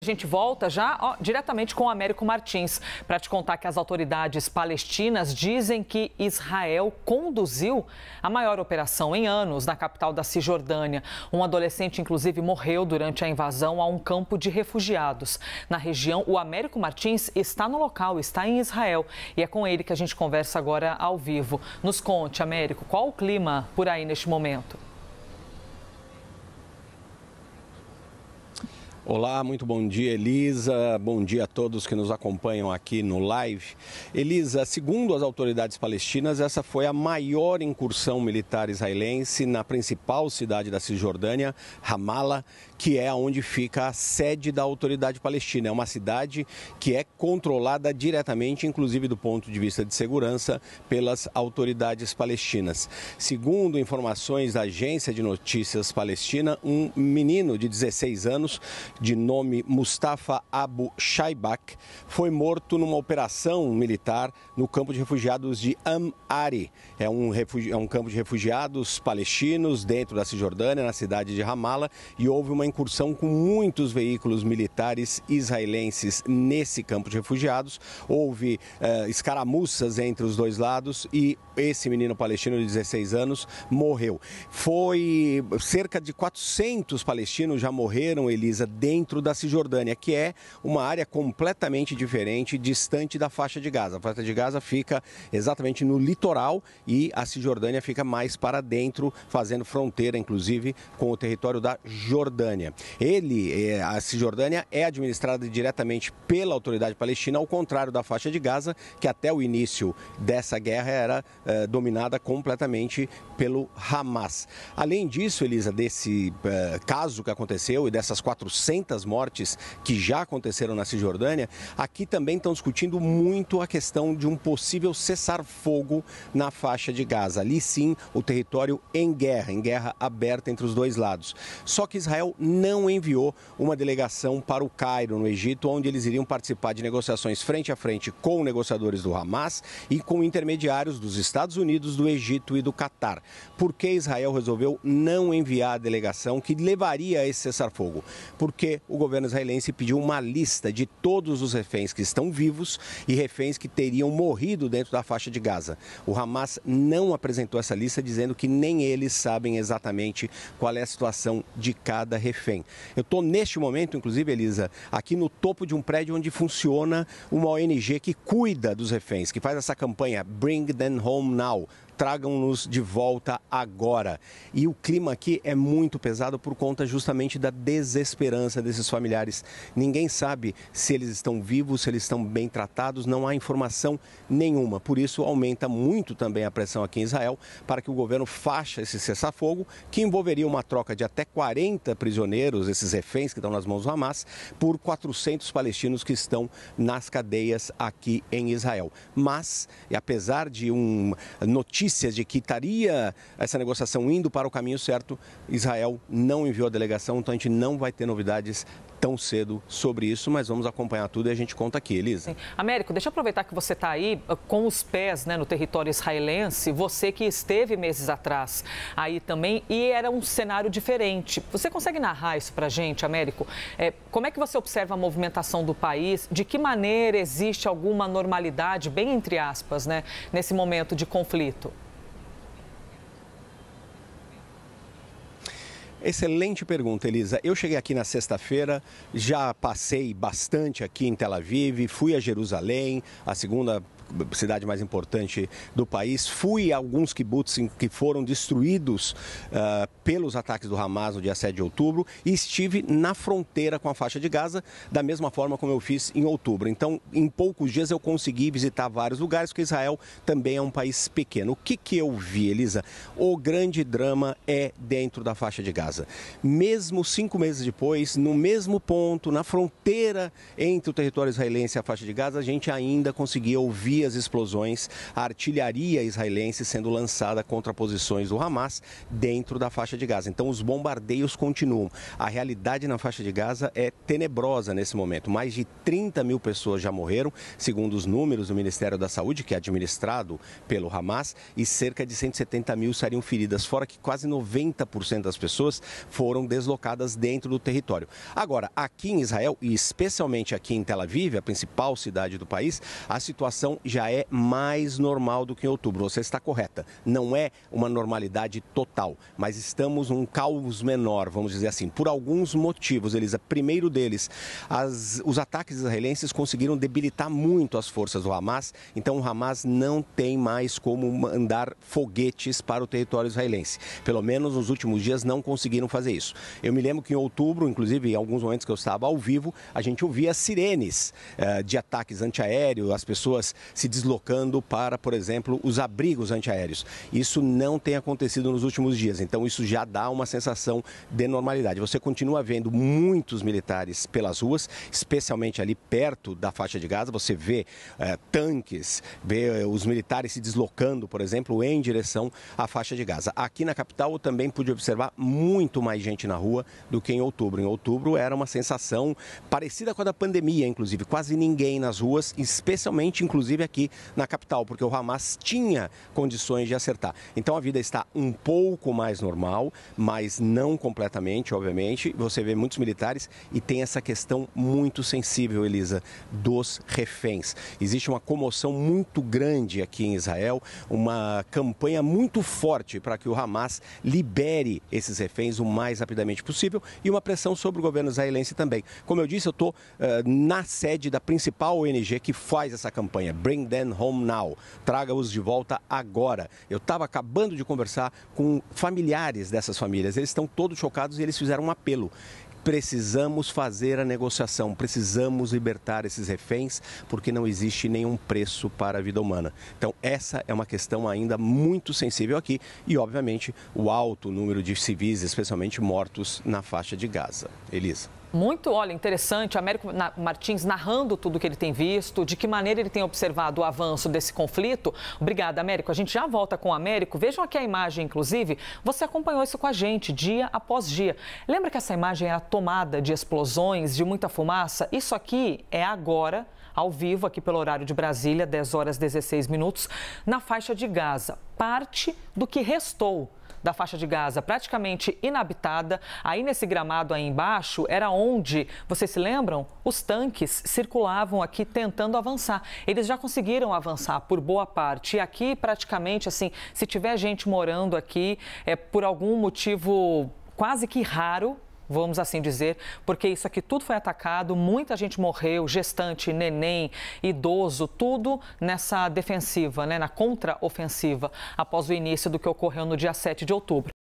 A gente volta já diretamente com o Américo Martins para te contar que as autoridades palestinas dizem que Israel conduziu a maior operação em anos na capital da Cisjordânia. Um adolescente, inclusive, morreu durante a invasão a um campo de refugiados. Na região, o Américo Martins está no local, está em Israel. E é com ele que a gente conversa agora ao vivo. Nos conte, Américo, qual o clima por aí neste momento? Olá, muito bom dia, Elisa. Bom dia a todos que nos acompanham aqui no live. Elisa, segundo as autoridades palestinas, essa foi a maior incursão militar israelense na principal cidade da Cisjordânia, Ramallah, que é onde fica a sede da autoridade palestina. É uma cidade que é controlada diretamente, inclusive do ponto de vista de segurança, pelas autoridades palestinas. Segundo informações da agência de notícias palestina, um menino de 16 anos, de nome Mustafa Abu Shaibak, foi morto numa operação militar no campo de refugiados de Am-Ari. É um campo de refugiados palestinos dentro da Cisjordânia, na cidade de Ramallah, e houve uma incursão com muitos veículos militares israelenses nesse campo de refugiados. Houve escaramuças entre os dois lados e esse menino palestino de 16 anos morreu. Foi cerca de 400 palestinos já morreram, Elisa, dentro da Cisjordânia, que é uma área completamente diferente, distante da faixa de Gaza. A faixa de Gaza fica exatamente no litoral e a Cisjordânia fica mais para dentro, fazendo fronteira, inclusive, com o território da Jordânia. A Cisjordânia é administrada diretamente pela autoridade palestina, ao contrário da faixa de Gaza, que até o início dessa guerra era dominada completamente pelo Hamas. Além disso, Elisa, desse caso que aconteceu e dessas 400 mortes que já aconteceram na Cisjordânia, aqui também estão discutindo muito a questão de um possível cessar-fogo na faixa de Gaza. Ali sim, o território em guerra aberta entre os dois lados. Só que Israel não enviou uma delegação para o Cairo, no Egito, onde eles iriam participar de negociações frente a frente com negociadores do Hamas e com intermediários dos Estados Unidos, do Egito e do Catar. Por que Israel resolveu não enviar a delegação que levaria a esse cessar-fogo? Porque o governo israelense pediu uma lista de todos os reféns que estão vivos e reféns que teriam morrido dentro da faixa de Gaza. O Hamas não apresentou essa lista, dizendo que nem eles sabem exatamente qual é a situação de cada refém. Eu estou neste momento, inclusive, Elisa, aqui no topo de um prédio onde funciona uma ONG que cuida dos reféns, que faz essa campanha Bring Them Home Now. Tragam-nos de volta agora. E o clima aqui é muito pesado por conta justamente da desesperança desses familiares. Ninguém sabe se eles estão vivos, se eles estão bem tratados, não há informação nenhuma. Por isso, aumenta muito também a pressão aqui em Israel para que o governo faça esse cessar-fogo, que envolveria uma troca de até 40 prisioneiros, esses reféns que estão nas mãos do Hamas, por 400 palestinos que estão nas cadeias aqui em Israel. Mas, apesar de notícias de que estaria essa negociação indo para o caminho certo, Israel não enviou a delegação, então a gente não vai ter novidades tão cedo sobre isso, mas vamos acompanhar tudo e a gente conta aqui, Elisa. Sim. Américo, deixa eu aproveitar que você está aí com os pés, no território israelense, você que esteve meses atrás aí também e era um cenário diferente. Você consegue narrar isso para a gente, Américo? Como é que você observa a movimentação do país? De que maneira existe alguma normalidade, bem entre aspas, nesse momento de conflito? Excelente pergunta, Elisa. Eu cheguei aqui na sexta-feira, já passei bastante aqui em Tel Aviv, fui a Jerusalém, a segunda cidade mais importante do país. Fui a alguns kibbutz que foram destruídos pelos ataques do Hamas no dia 7 de outubro e estive na fronteira com a faixa de Gaza, da mesma forma como eu fiz em outubro. Então, em poucos dias eu consegui visitar vários lugares, porque Israel também é um país pequeno. O que eu vi, Elisa? O grande drama é dentro da faixa de Gaza. Mesmo 5 meses depois, no mesmo ponto, na fronteira entre o território israelense e a faixa de Gaza, a gente ainda conseguia ouvir ouvia as explosões, a artilharia israelense sendo lançada contra posições do Hamas dentro da faixa de Gaza. Então, os bombardeios continuam. A realidade na faixa de Gaza é tenebrosa nesse momento. Mais de 30 mil pessoas já morreram, segundo os números do Ministério da Saúde, que é administrado pelo Hamas, e cerca de 170 mil estariam feridas, fora que quase 90% das pessoas foram deslocadas dentro do território. Agora, aqui em Israel, e especialmente aqui em Tel Aviv, a principal cidade do país, a situação já é mais normal do que em outubro. Você está correta, não é uma normalidade total, mas estamos num caos menor, vamos dizer assim, por alguns motivos, Elisa. Primeiro deles, os ataques israelenses conseguiram debilitar muito as forças do Hamas, então o Hamas não tem mais como mandar foguetes para o território israelense. Pelo menos nos últimos dias não conseguiram fazer isso. Eu me lembro que em outubro, inclusive em alguns momentos que eu estava ao vivo, a gente ouvia sirenes de ataques antiaéreos, as pessoas se deslocando para, por exemplo, os abrigos antiaéreos. Isso não tem acontecido nos últimos dias, então isso já dá uma sensação de normalidade. Você continua vendo muitos militares pelas ruas, especialmente ali perto da faixa de Gaza. Você vê tanques, vê os militares se deslocando, por exemplo, em direção à faixa de Gaza. Aqui na capital eu também pude observar muito mais gente na rua do que em outubro. Em outubro era uma sensação parecida com a da pandemia, inclusive, quase ninguém nas ruas, especialmente, inclusive, aqui na capital, porque o Hamas tinha condições de acertar. Então a vida está um pouco mais normal, mas não completamente, obviamente. Você vê muitos militares e tem essa questão muito sensível, Elisa, dos reféns. Existe uma comoção muito grande aqui em Israel, uma campanha muito forte para que o Hamas libere esses reféns o mais rapidamente possível e uma pressão sobre o governo israelense também. Como eu disse, eu estou na sede da principal ONG que faz essa campanha, Bring Them Home Now, traga-os de volta agora. Eu estava acabando de conversar com familiares dessas famílias, eles estão todos chocados e eles fizeram um apelo. Precisamos fazer a negociação, precisamos libertar esses reféns, porque não existe nenhum preço para a vida humana. Então, essa é uma questão ainda muito sensível aqui e, obviamente, o alto número de civis, especialmente mortos na faixa de Gaza. Elisa. Muito, olha, interessante, Américo Martins narrando tudo o que ele tem visto, de que maneira ele tem observado o avanço desse conflito. Obrigada, Américo. A gente já volta com o Américo. Vejam aqui a imagem, inclusive, você acompanhou isso com a gente, dia após dia. Lembra que essa imagem era tomada de explosões, de muita fumaça? Isso aqui é agora, ao vivo, aqui pelo horário de Brasília, 10 horas 16 minutos, na faixa de Gaza. Parte do que restou da faixa de Gaza, praticamente inabitada. Aí nesse gramado aí embaixo era onde, vocês se lembram? Os tanques circulavam aqui tentando avançar. Eles já conseguiram avançar por boa parte. E aqui praticamente assim, se tiver gente morando aqui, é por algum motivo quase que raro, vamos assim dizer, porque isso aqui tudo foi atacado, muita gente morreu, gestante, neném, idoso, tudo nessa defensiva, né, na contraofensiva, após o início do que ocorreu no dia 7 de outubro.